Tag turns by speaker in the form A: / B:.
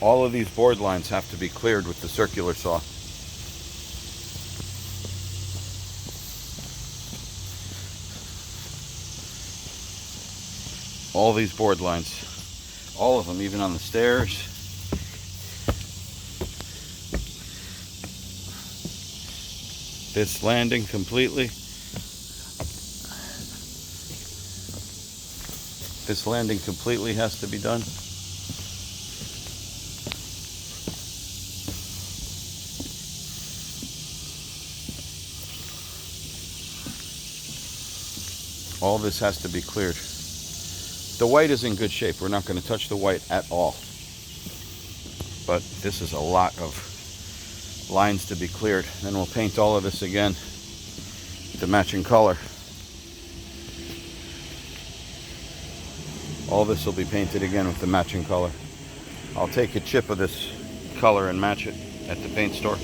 A: All of these board lines have to be cleared with the circular saw. All these board lines, all of them, even on the stairs. This landing completely. This landing completely has to be done. All this has to be cleared. The white is in good shape. We're not going to touch the white at all. But this is a lot of lines to be cleared. Then we'll paint all of this again the matching color. All this will be painted again with the matching color. I'll take a chip of this color and match it at the paint store.